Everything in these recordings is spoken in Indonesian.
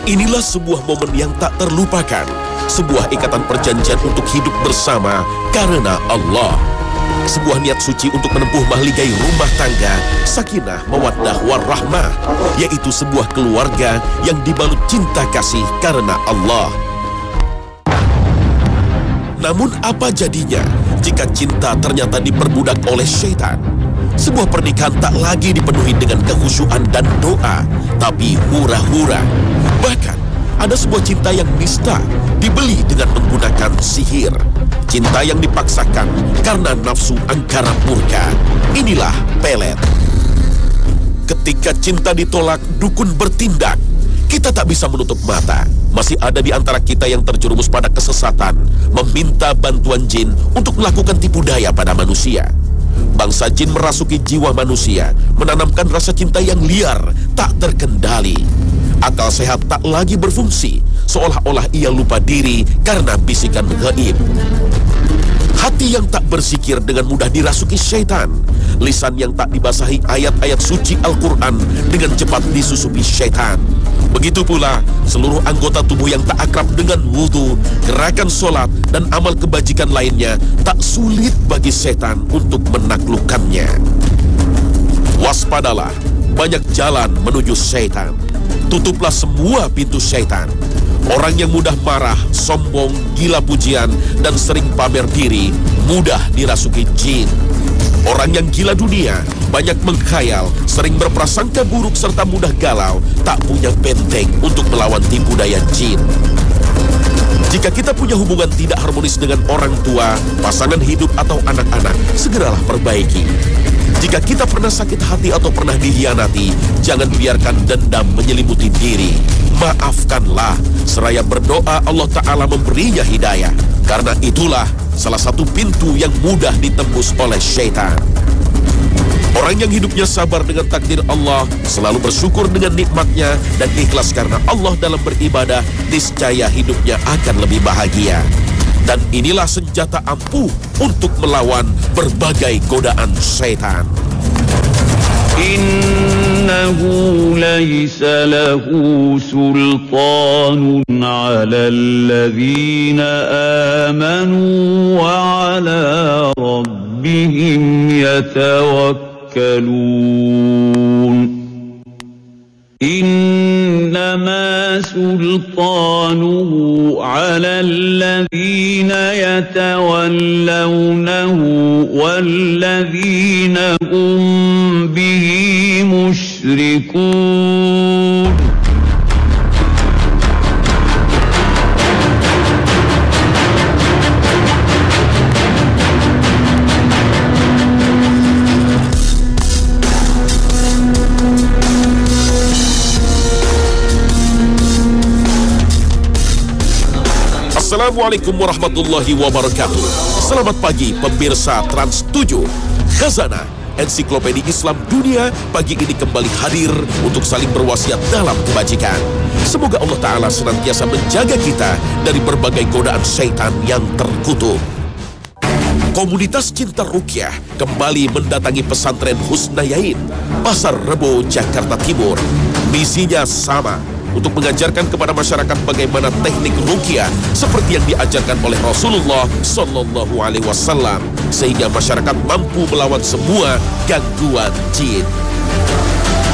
Inilah sebuah momen yang tak terlupakan, sebuah ikatan perjanjian untuk hidup bersama karena Allah. Sebuah niat suci untuk menempuh mahligai rumah tangga, sakinah, mawaddah, warahmah, yaitu sebuah keluarga yang dibalut cinta kasih karena Allah. Namun apa jadinya jika cinta ternyata diperbudak oleh syaitan? Sebuah pernikahan tak lagi dipenuhi dengan kekhusyuan dan doa, tapi hura-hura. Bahkan ada sebuah cinta yang nista, dibeli dengan menggunakan sihir. Cinta yang dipaksakan karena nafsu angkara murka. Inilah pelet. Ketika cinta ditolak, dukun bertindak. Kita tak bisa menutup mata. Masih ada di antara kita yang terjerumus pada kesesatan, meminta bantuan jin untuk melakukan tipu daya pada manusia. Bangsa jin merasuki jiwa manusia, menanamkan rasa cinta yang liar, tak terkendali. Akal sehat tak lagi berfungsi, seolah-olah ia lupa diri karena bisikan gaib. Hati yang tak berzikir dengan mudah dirasuki syaitan. Lisan yang tak dibasahi ayat-ayat suci Al-Quran dengan cepat disusupi syaitan. Begitu pula seluruh anggota tubuh yang tak akrab dengan wudhu, gerakan sholat, dan amal kebajikan lainnya tak sulit bagi setan untuk menaklukkannya. Waspadalah, banyak jalan menuju syaitan. Tutuplah semua pintu syaitan. Orang yang mudah marah, sombong, gila pujian, dan sering pamer diri, mudah dirasuki jin. Orang yang gila dunia, banyak mengkhayal, sering berprasangka buruk serta mudah galau, tak punya benteng untuk melawan tipu daya jin. Jika kita punya hubungan tidak harmonis dengan orang tua, pasangan hidup atau anak-anak, segeralah perbaiki. Jika kita pernah sakit hati atau pernah dihianati, jangan biarkan dendam menyelimuti diri. Maafkanlah, seraya berdoa Allah Ta'ala memberinya hidayah. Karena itulah salah satu pintu yang mudah ditembus oleh syaitan. Orang yang hidupnya sabar dengan takdir Allah, selalu bersyukur dengan nikmatnya, dan ikhlas karena Allah dalam beribadah, niscaya hidupnya akan lebih bahagia. Dan inilah senjata ampuh untuk melawan berbagai godaan syaitan. Innahu laysa lahu sultanun 'alal ladzina amanu wa 'ala rabbihim yatawakkalun. Innama sultanuhu 'ala alladhina yatawallawnahu walladhina hum bihi musyrikun. Assalamualaikum warahmatullahi wabarakatuh. Selamat pagi pemirsa Trans 7. Khazanah Ensiklopedia Islam Dunia pagi ini kembali hadir untuk saling berwasiat dalam kebajikan. Semoga Allah Ta'ala senantiasa menjaga kita dari berbagai godaan syaitan yang terkutuk. Komunitas Cinta Ruqyah kembali mendatangi pesantren Husnayain, Pasar Rebo, Jakarta Timur. Misinya sama, untuk mengajarkan kepada masyarakat bagaimana teknik ruqyah seperti yang diajarkan oleh Rasulullah Sallallahu Alaihi Wasallam, sehingga masyarakat mampu melawan semua gangguan jin.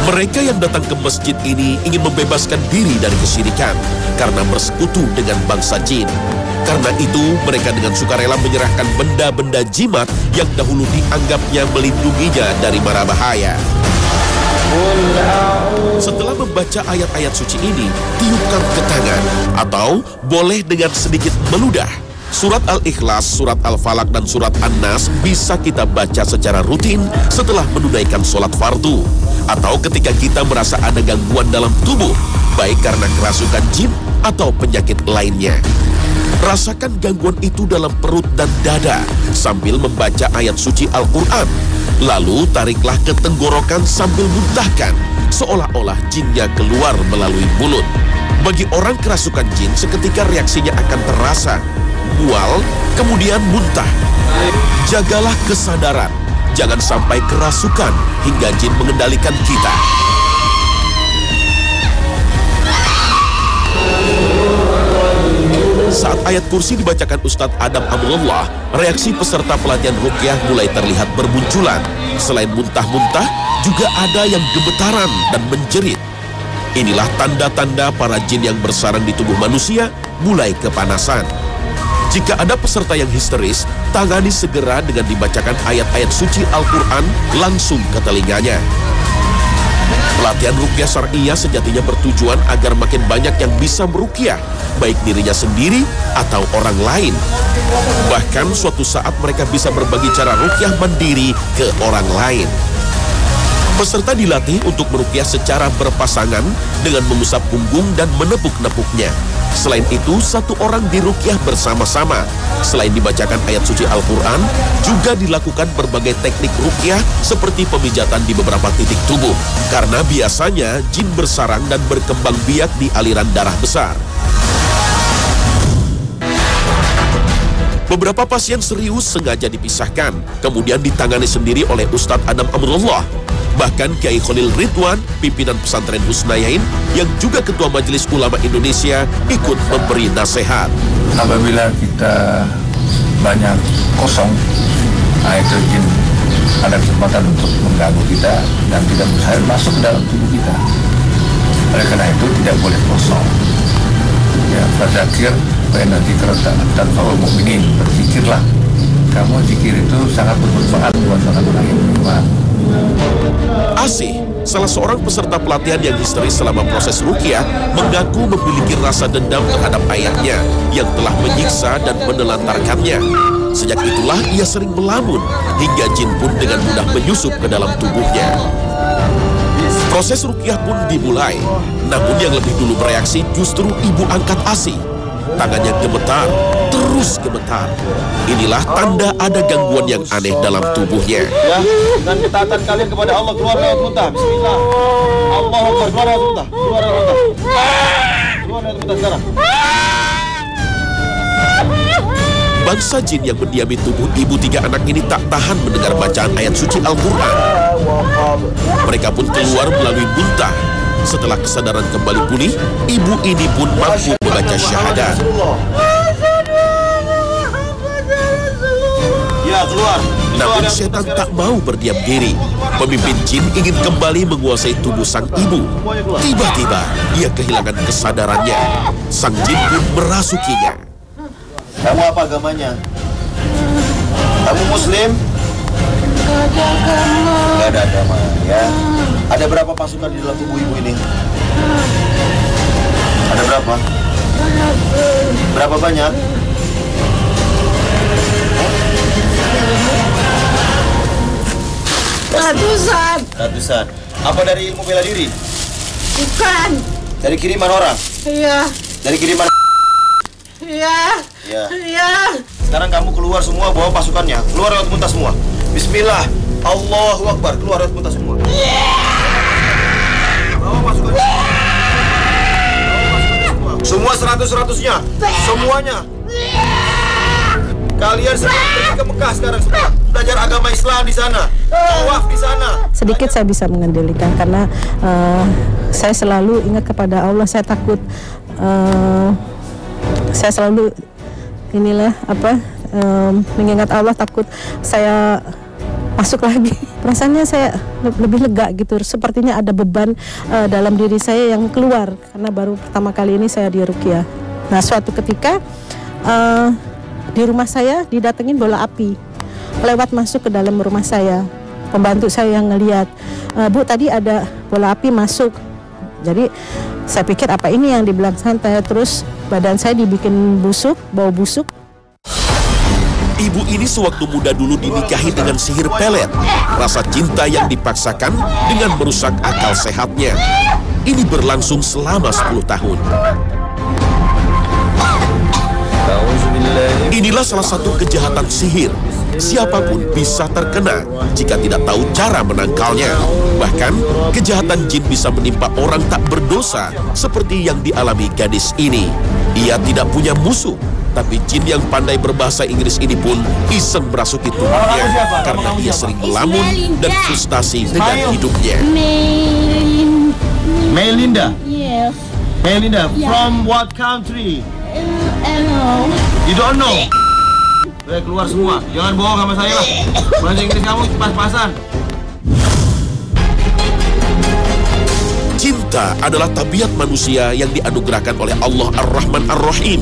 Mereka yang datang ke masjid ini ingin membebaskan diri dari kesyirikan karena bersekutu dengan bangsa jin. Karena itu mereka dengan sukarela menyerahkan benda-benda jimat yang dahulu dianggapnya melindunginya dari mara bahaya. Setelah membaca ayat-ayat suci ini, tiupkan ke tangan, atau boleh dengan sedikit meludah. Surat Al-Ikhlas, Surat Al-Falaq, dan Surat An-Nas bisa kita baca secara rutin setelah menunaikan sholat fardu, atau ketika kita merasa ada gangguan dalam tubuh, baik karena kerasukan jin atau penyakit lainnya. Rasakan gangguan itu dalam perut dan dada sambil membaca ayat suci Al-Quran. Lalu tariklah ke tenggorokan sambil muntahkan, seolah-olah jinnya keluar melalui mulut. Bagi orang kerasukan jin, seketika reaksinya akan terasa, mual, kemudian muntah. Jagalah kesadaran, jangan sampai kerasukan hingga jin mengendalikan kita. ayat kursi dibacakan Ustadz Adam Amrullah, reaksi peserta pelatihan ruqyah mulai terlihat bermunculan. Selain muntah-muntah, juga ada yang gemetaran dan menjerit. Inilah tanda-tanda para jin yang bersarang di tubuh manusia mulai kepanasan. Jika ada peserta yang histeris, tangani segera dengan dibacakan ayat-ayat suci Al-Quran langsung ke telinganya. Pelatihan ruqyah syar'iyah sejatinya bertujuan agar makin banyak yang bisa meruqyah, baik dirinya sendiri atau orang lain. Bahkan suatu saat mereka bisa berbagi cara ruqyah mandiri ke orang lain. Peserta dilatih untuk meruqyah secara berpasangan dengan mengusap punggung dan menepuk-nepuknya. Selain itu, satu orang diruqyah bersama-sama. Selain dibacakan ayat suci Al-Quran, juga dilakukan berbagai teknik ruqyah seperti pemijatan di beberapa titik tubuh. Karena biasanya jin bersarang dan berkembang biak di aliran darah besar. Beberapa pasien serius sengaja dipisahkan, kemudian ditangani sendiri oleh Ustadz Adam Amrullah. Bahkan Kiai Khalil Ridwan, pimpinan pesantren Husnayain, yang juga Ketua Majelis Ulama Indonesia, ikut memberi nasihat. Apabila kita banyak kosong, itu jin ada kesempatan untuk mengganggu kita dan tidak berusaha masuk ke dalam tubuh kita. Oleh karena itu tidak boleh kosong. Ya, fadzakir fa inna dzikrata tanfa'ul mu'minin. Berzikirlah. Kamu zikir itu sangat bermanfaat buat orang-orang yang beriman. Asih, salah seorang peserta pelatihan yang histeris selama proses ruqyah, mengaku memiliki rasa dendam terhadap ayahnya yang telah menyiksa dan menelantarkannya. Sejak itulah ia sering melamun, hingga jin pun dengan mudah menyusup ke dalam tubuhnya. Proses ruqyah pun dimulai, namun yang lebih dulu bereaksi justru ibu angkat Asih. Tangannya gemetar, terus gemetar. Inilah tanda ada gangguan yang aneh dalam tubuhnya. Ya, dan ketaatan kalian kepada Allah keluar lewat muntah. Bismillah. Allahu Akbar, keluar lewat muntah. Keluar lewat muntah. Keluar lewat muntah sekarang. Bangsa jin yang mendiami tubuh ibu tiga anak ini tak tahan mendengar bacaan ayat suci Al-Quran. Mereka pun keluar melalui muntah. Setelah kesadaran kembali pulih, ibu ini pun mampu membaca syahadat. Ya, keluar. Namun setan tak mau berdiam diri. Pemimpin jin ingin kembali menguasai tubuh sang ibu. Tiba-tiba, ia kehilangan kesadarannya. Sang jin pun merasukinya. Kamu apa agamanya? Kamu Muslim? Gak ada agama, ya. Ada berapa pasukan di dalam tubuh ibu ini? Ada berapa? Berapa banyak? Ratusan. Ratusan. Apa dari ilmu bela diri? Bukan. Dari kiriman orang? Iya. Dari kiriman? Iya. Iya. Iya. Sekarang kamu keluar semua, bawa pasukannya. Keluar lewat muntah semua. Bismillah. Allahu Akbar. Keluar lewat muntah semua. Bawa pasukannya. Semua 100-100-nya. Semuanya. Kalian sedang pergi ke Mekah sekarang semua. Belajar agama Islam di sana. Tawaf di sana. Sedikit saya bisa mengendalikan karena saya selalu ingat kepada Allah. Saya takut. Saya selalu mengingat Allah, takut saya masuk lagi. Rasanya saya lebih lega gitu. Sepertinya ada beban dalam diri saya yang keluar karena baru pertama kali ini saya diruqyah. Nah, suatu ketika di rumah saya didatengin bola api lewat masuk ke dalam rumah saya. Pembantu saya yang ngelihat, Bu, tadi ada bola api masuk. Jadi saya pikir apa ini yang dibilang santai, terus badan saya dibikin busuk, bau busuk. Ibu ini sewaktu muda dulu dinikahi dengan sihir pelet. Rasa cinta yang dipaksakan dengan merusak akal sehatnya. Ini berlangsung selama 10 tahun. Inilah salah satu kejahatan sihir. Siapapun bisa terkena jika tidak tahu cara menangkalnya. Bahkan, kejahatan jin bisa menimpa orang tak berdosa seperti yang dialami gadis ini. Ia tidak punya musuh, tapi jin yang pandai berbahasa Inggris ini pun iseng merasuki tubuhnya karena ia sering melamun dan frustasi dengan hidupnya. Melinda. Yes. Melinda, from what country? You don't know? Udah keluar semua. Jangan bohong sama saya lah. Bahasa Inggris kamu pas-pasan. Cinta adalah tabiat manusia yang dianugerahkan oleh Allah Ar-Rahman Ar-Rahim.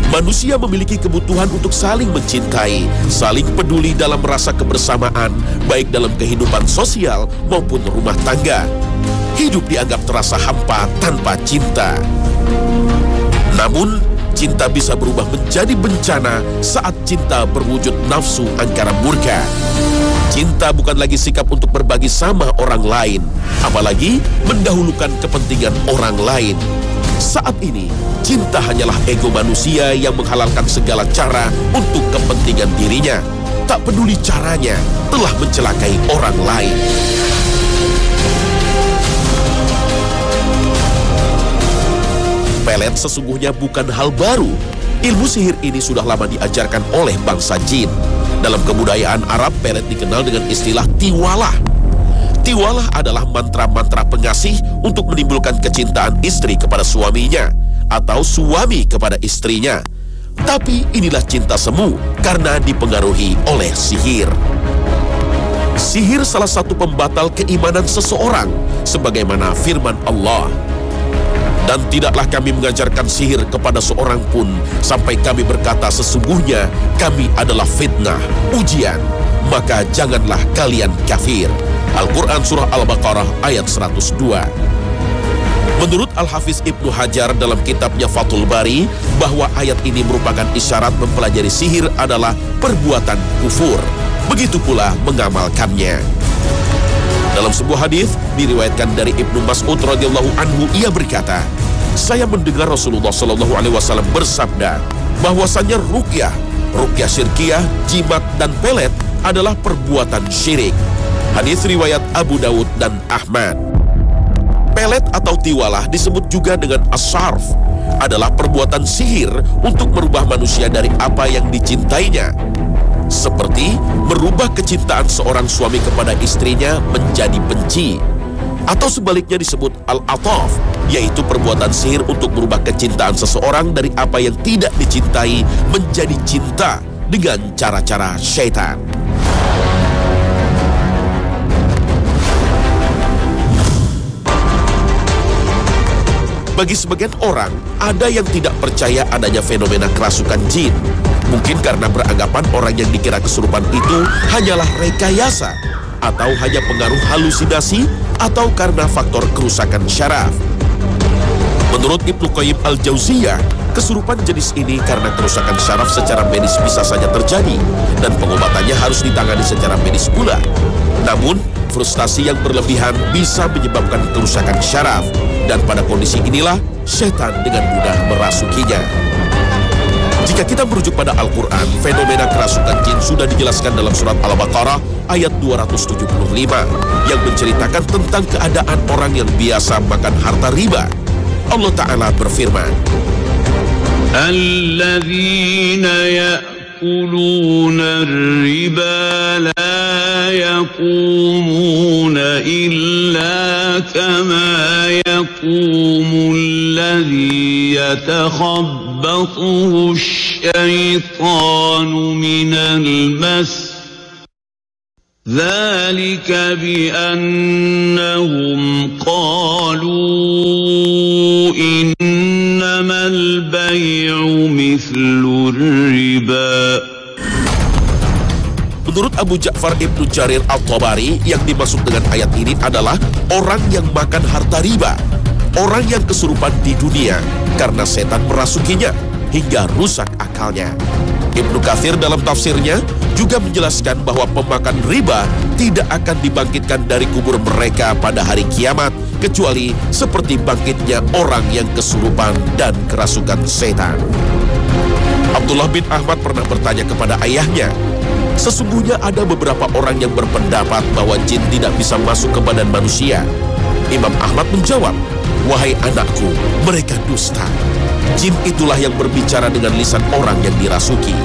Manusia memiliki kebutuhan untuk saling mencintai, saling peduli dalam rasa kebersamaan, baik dalam kehidupan sosial maupun rumah tangga. Hidup dianggap terasa hampa tanpa cinta. Namun, cinta bisa berubah menjadi bencana saat cinta berwujud nafsu angkara murka. Cinta bukan lagi sikap untuk berbagi sama orang lain, apalagi mendahulukan kepentingan orang lain. Saat ini, cinta hanyalah ego manusia yang menghalalkan segala cara untuk kepentingan dirinya. Tak peduli caranya, telah mencelakai orang lain. Pelet sesungguhnya bukan hal baru. Ilmu sihir ini sudah lama diajarkan oleh bangsa jin. Dalam kebudayaan Arab, pelet dikenal dengan istilah tiwalah. Tiwalah adalah mantra-mantra pengasih untuk menimbulkan kecintaan istri kepada suaminya atau suami kepada istrinya. Tapi inilah cinta semu karena dipengaruhi oleh sihir. Sihir salah satu pembatal keimanan seseorang, sebagaimana firman Allah. Dan tidaklah kami mengajarkan sihir kepada seorang pun sampai kami berkata sesungguhnya kami adalah fitnah, ujian. Maka janganlah kalian kafir. Al-Quran Surah Al-Baqarah ayat 102. Menurut Al-Hafiz Ibnu Hajar dalam kitabnya Fathul Bari, bahwa ayat ini merupakan isyarat mempelajari sihir adalah perbuatan kufur. Begitu pula mengamalkannya. Dalam sebuah hadis diriwayatkan dari Ibnu Mas'ud radhiyallahu anhu, ia berkata, saya mendengar Rasulullah sallallahu alaihi wasallam bersabda bahwasanya ruqyah syirkiyah, jimat dan pelet adalah perbuatan syirik. Hadis riwayat Abu Dawud dan Ahmad. Pelet atau tiwalah disebut juga dengan as-sarf, adalah perbuatan sihir untuk merubah manusia dari apa yang dicintainya. Seperti merubah kecintaan seorang suami kepada istrinya menjadi benci. Atau sebaliknya disebut al-ataf, yaitu perbuatan sihir untuk merubah kecintaan seseorang dari apa yang tidak dicintai menjadi cinta dengan cara-cara syaitan. Bagi sebagian orang, ada yang tidak percaya adanya fenomena kerasukan jin. Mungkin karena beranggapan orang yang dikira kesurupan itu hanyalah rekayasa, atau hanya pengaruh halusinasi, atau karena faktor kerusakan syaraf. Menurut Ibnu Qayyim Al-Jauziyah, kesurupan jenis ini karena kerusakan syaraf secara medis bisa saja terjadi, dan pengobatannya harus ditangani secara medis pula. Namun, frustasi yang berlebihan bisa menyebabkan kerusakan syaraf, dan pada kondisi inilah setan dengan mudah merasukinya. Jika kita merujuk pada Al-Quran, fenomena kerasukan jin sudah dijelaskan dalam surat Al-Baqarah ayat 275 yang menceritakan tentang keadaan orang yang biasa makan harta riba. Allah Ta'ala berfirman, Alladzina ya'kuluna riba la yaqumuna illa kama yaqumu alladhi yatakhabbathu asy-syaitanu minal mas. ذلك بأنهم قالوا إنما البيع مثل الربا. Menurut Abu Ja'far Ibnu Jarir Al-Tabari, yang dimaksud dengan ayat ini adalah orang yang makan harta riba, orang yang kesurupan di dunia karena setan merasukinya hingga rusak akalnya. Ibnu Katsir dalam tafsirnya juga menjelaskan bahwa pemakan riba tidak akan dibangkitkan dari kubur mereka pada hari kiamat, kecuali seperti bangkitnya orang yang kesurupan dan kerasukan setan. Abdullah bin Ahmad pernah bertanya kepada ayahnya, sesungguhnya ada beberapa orang yang berpendapat bahwa jin tidak bisa masuk ke badan manusia. Imam Ahmad menjawab, wahai anakku, mereka dusta. Jin itulah yang berbicara dengan lisan orang yang dirasuki.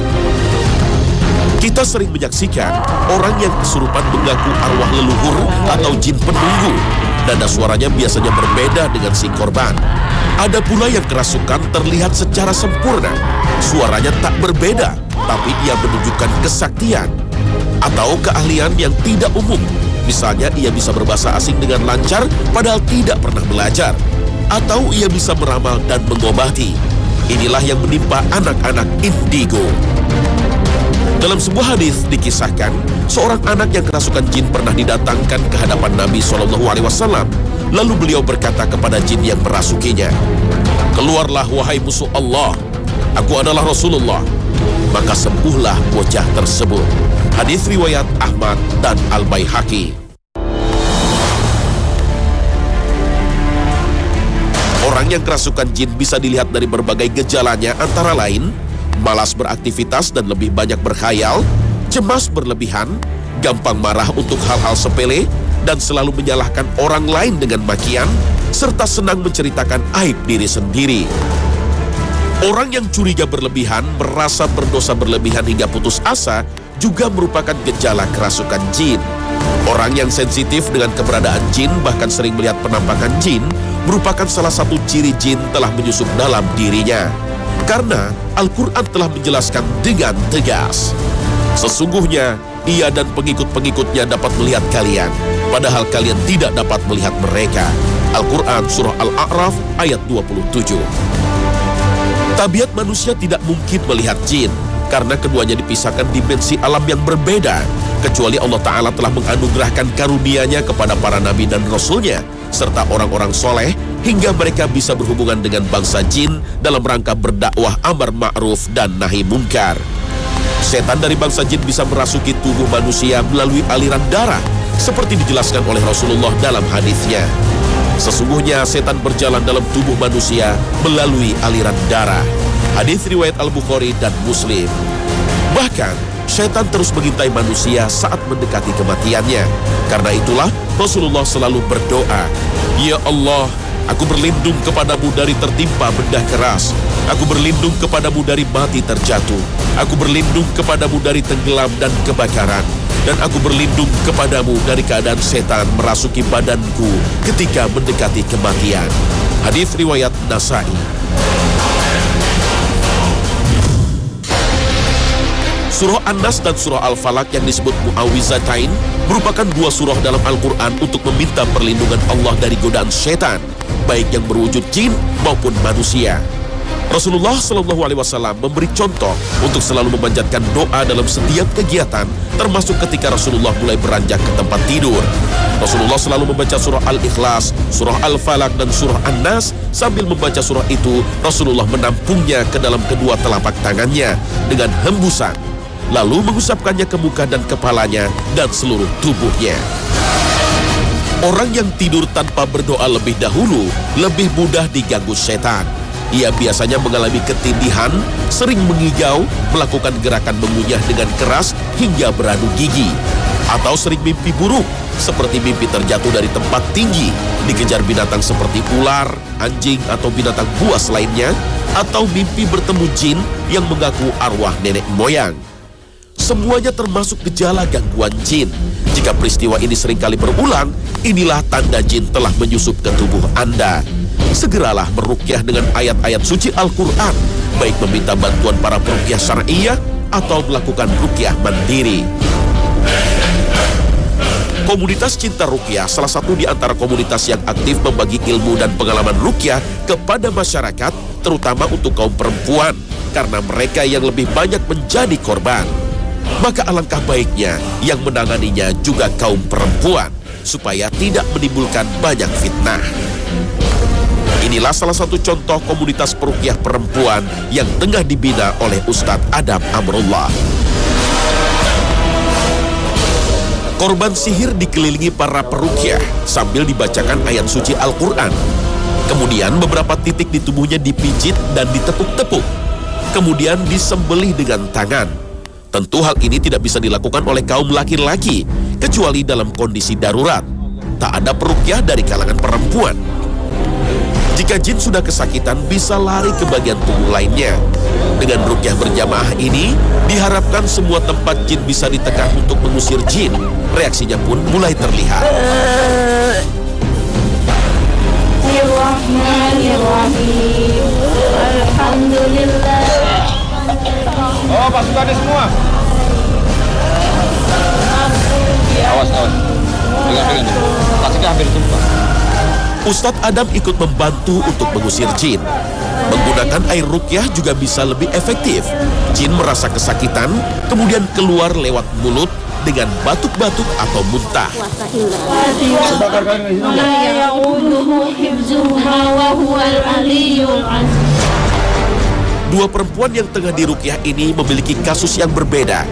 Kita sering menyaksikan orang yang kesurupan mengaku arwah leluhur atau jin penunggu. Nada suaranya biasanya berbeda dengan si korban. Ada pula yang kerasukan terlihat secara sempurna. Suaranya tak berbeda, tapi ia menunjukkan kesaktian atau keahlian yang tidak umum. Misalnya ia bisa berbahasa asing dengan lancar padahal tidak pernah belajar. Atau ia bisa meramal dan mengobati. Inilah yang menimpa anak-anak indigo. Dalam sebuah hadis dikisahkan, seorang anak yang kerasukan jin pernah didatangkan ke hadapan Nabi SAW. Lalu beliau berkata kepada jin yang merasukinya, "Keluarlah wahai musuh Allah, aku adalah Rasulullah." Maka sembuhlah bocah tersebut. Hadis riwayat Ahmad dan Al-Baihaqi. Orang yang kerasukan jin bisa dilihat dari berbagai gejalanya, antara lain malas beraktivitas dan lebih banyak berkhayal, cemas berlebihan, gampang marah untuk hal-hal sepele, dan selalu menyalahkan orang lain dengan makian, serta senang menceritakan aib diri sendiri. Orang yang curiga berlebihan, merasa berdosa berlebihan hingga putus asa, juga merupakan gejala kerasukan jin. Orang yang sensitif dengan keberadaan jin, bahkan sering melihat penampakan jin, merupakan salah satu ciri jin telah menyusup dalam dirinya. Karena Al-Quran telah menjelaskan dengan tegas, sesungguhnya ia dan pengikut-pengikutnya dapat melihat kalian, padahal kalian tidak dapat melihat mereka. Al-Quran Surah Al-A'raf ayat 27. Tabiat manusia tidak mungkin melihat jin, karena keduanya dipisahkan dimensi alam yang berbeda, kecuali Allah Ta'ala telah menganugerahkan karunia-Nya kepada para nabi dan rasulnya, serta orang-orang soleh, hingga mereka bisa berhubungan dengan bangsa jin dalam rangka berdakwah amar ma'ruf dan nahi mungkar. Setan dari bangsa jin bisa merasuki tubuh manusia melalui aliran darah, seperti dijelaskan oleh Rasulullah dalam hadisnya. Sesungguhnya setan berjalan dalam tubuh manusia melalui aliran darah. Hadis riwayat Al-Bukhari dan Muslim. Bahkan, setan terus mengintai manusia saat mendekati kematiannya. Karena itulah Rasulullah selalu berdoa, "Ya Allah, aku berlindung kepadamu dari tertimpa benda keras. Aku berlindung kepadamu dari mati terjatuh. Aku berlindung kepadamu dari tenggelam dan kebakaran. Dan aku berlindung kepadamu dari keadaan setan merasuki badanku ketika mendekati kematian." Hadis riwayat Nasai. Surah An-Nas dan Surah Al-Falaq yang disebut Mu'awwizatain merupakan dua surah dalam Al-Quran untuk meminta perlindungan Allah dari godaan setan, baik yang berwujud jin maupun manusia. Rasulullah SAW memberi contoh untuk selalu memanjatkan doa dalam setiap kegiatan, termasuk ketika Rasulullah mulai beranjak ke tempat tidur. Rasulullah selalu membaca surah Al-Ikhlas, surah Al-Falaq, dan surah An-Nas. Sambil membaca surah itu, Rasulullah menampungnya ke dalam kedua telapak tangannya dengan hembusan, lalu mengusapkannya ke muka dan kepalanya dan seluruh tubuhnya. Orang yang tidur tanpa berdoa lebih dahulu lebih mudah diganggu setan. Ia biasanya mengalami ketindihan, sering mengigau, melakukan gerakan mengunyah dengan keras hingga beradu gigi, atau sering mimpi buruk, seperti mimpi terjatuh dari tempat tinggi, dikejar binatang seperti ular, anjing, atau binatang buas lainnya, atau mimpi bertemu jin yang mengaku arwah nenek moyang. Semuanya termasuk gejala gangguan jin. Jika peristiwa ini seringkali berulang, inilah tanda jin telah menyusup ke tubuh Anda. Segeralah meruqyah dengan ayat-ayat suci Al-Quran, baik meminta bantuan para peruqyah syar'iyah atau melakukan ruqyah mandiri. Komunitas Cinta Ruqyah salah satu di antara komunitas yang aktif membagi ilmu dan pengalaman ruqyah kepada masyarakat, terutama untuk kaum perempuan, karena mereka yang lebih banyak menjadi korban. Maka alangkah baiknya yang menanganinya juga kaum perempuan, supaya tidak menimbulkan banyak fitnah. Inilah salah satu contoh komunitas peruqyah perempuan yang tengah dibina oleh Ustadz Adam Amrullah. Korban sihir dikelilingi para peruqyah sambil dibacakan ayat suci Al-Quran. Kemudian beberapa titik di tubuhnya dipijit dan ditepuk-tepuk. Kemudian disembelih dengan tangan. Tentu hal ini tidak bisa dilakukan oleh kaum laki-laki, kecuali dalam kondisi darurat. Tak ada peruqyah dari kalangan perempuan. Jika jin sudah kesakitan, bisa lari ke bagian tubuh lainnya. Dengan ruqyah berjamaah ini, diharapkan semua tempat jin bisa ditekan untuk mengusir jin. Reaksinya pun mulai terlihat. Bismillahirrahmanirrahim. Ustadz Adam ikut membantu untuk mengusir jin. Menggunakan air ruqyah juga bisa lebih efektif. Jin merasa kesakitan, kemudian keluar lewat mulut dengan batuk-batuk atau muntah. Dua perempuan yang tengah diruqyah ini memiliki kasus yang berbeda.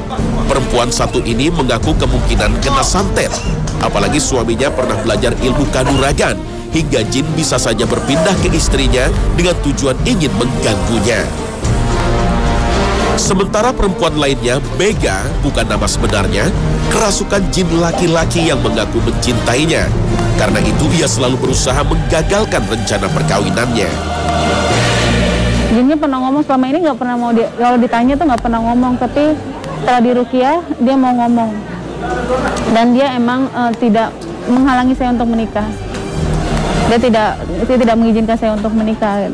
Perempuan satu ini mengaku kemungkinan kena santet. Apalagi suaminya pernah belajar ilmu kanuragan, hingga jin bisa saja berpindah ke istrinya dengan tujuan ingin mengganggunya. Sementara perempuan lainnya, Bega, bukan nama sebenarnya, kerasukan jin laki-laki yang mengaku mencintainya. Karena itu ia selalu berusaha menggagalkan rencana perkawinannya. Jinnya pernah ngomong, selama ini nggak pernah mau kalau ditanya tuh nggak pernah ngomong, tapi setelah diruqyah dia mau ngomong. Dan dia emang tidak menghalangi saya untuk menikah. Dia tidak mengizinkan saya untuk menikah.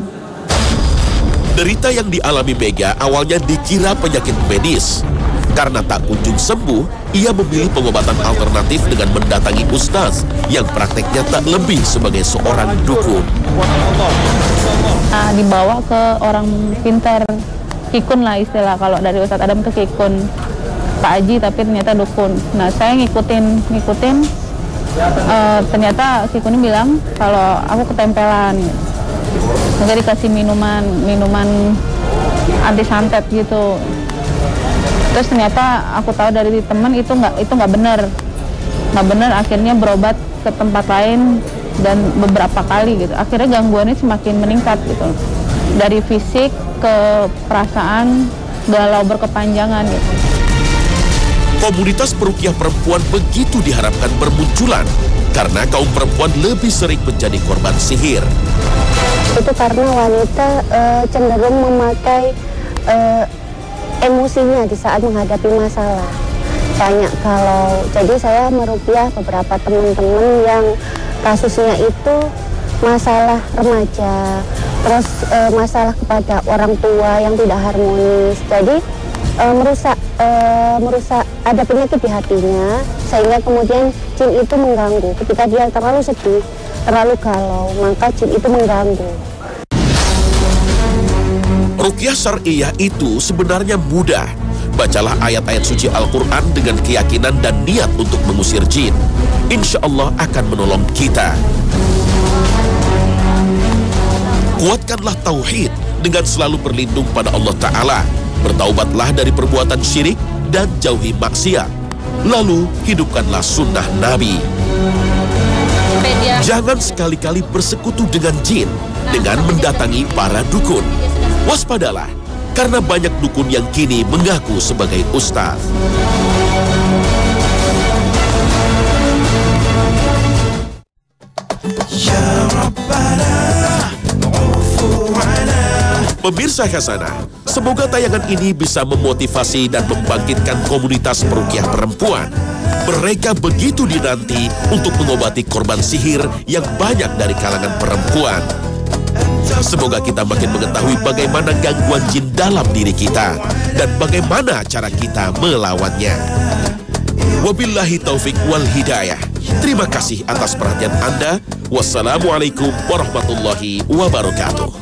Derita yang dialami Bega awalnya dikira penyakit medis. Karena tak kunjung sembuh, ia memilih pengobatan alternatif dengan mendatangi ustaz yang prakteknya tak lebih sebagai seorang dukun. Dibawa ke orang pintar, kikun lah istilah, kalau dari Ustadz Adam ke kikun, Pak Haji, tapi ternyata dukun. Nah, saya ngikutin, ternyata kikunnya bilang kalau aku ketempelan. Jadi dikasih minuman anti santet gitu. Terus ternyata aku tahu dari teman itu nggak benar, akhirnya berobat ke tempat lain dan beberapa kali gitu. Akhirnya gangguannya semakin meningkat gitu, dari fisik ke perasaan, galau berkepanjangan gitu. Komunitas peruqyah perempuan begitu diharapkan bermunculan karena kaum perempuan lebih sering menjadi korban sihir. Itu karena wanita cenderung memakai emosinya di saat menghadapi masalah. Banyak jadi saya meruqyah beberapa teman-teman yang kasusnya itu masalah remaja, terus masalah kepada orang tua yang tidak harmonis. Jadi merusak ada penyakit di hatinya, sehingga kemudian jin itu mengganggu. Ketika dia terlalu sedih, terlalu galau, maka jin itu mengganggu. Ruqyah syar'iyah itu sebenarnya mudah. Bacalah ayat-ayat suci Al-Quran dengan keyakinan dan niat untuk mengusir jin. Insya Allah akan menolong kita. Kuatkanlah tauhid dengan selalu berlindung pada Allah Ta'ala. Bertaubatlah dari perbuatan syirik dan jauhi maksiat. Lalu hidupkanlah sunnah Nabi. Jangan sekali-kali bersekutu dengan jin dengan mendatangi para dukun. Waspadalah, karena banyak dukun yang kini mengaku sebagai ustaz. Pemirsa Hasanah, semoga tayangan ini bisa memotivasi dan membangkitkan komunitas peruqyah perempuan. Mereka begitu dinanti untuk mengobati korban sihir yang banyak dari kalangan perempuan. Semoga kita makin mengetahui bagaimana gangguan jin dalam diri kita dan bagaimana cara kita melawannya. Wabillahi taufik wal hidayah. Terima kasih atas perhatian Anda. Wassalamualaikum warahmatullahi wabarakatuh.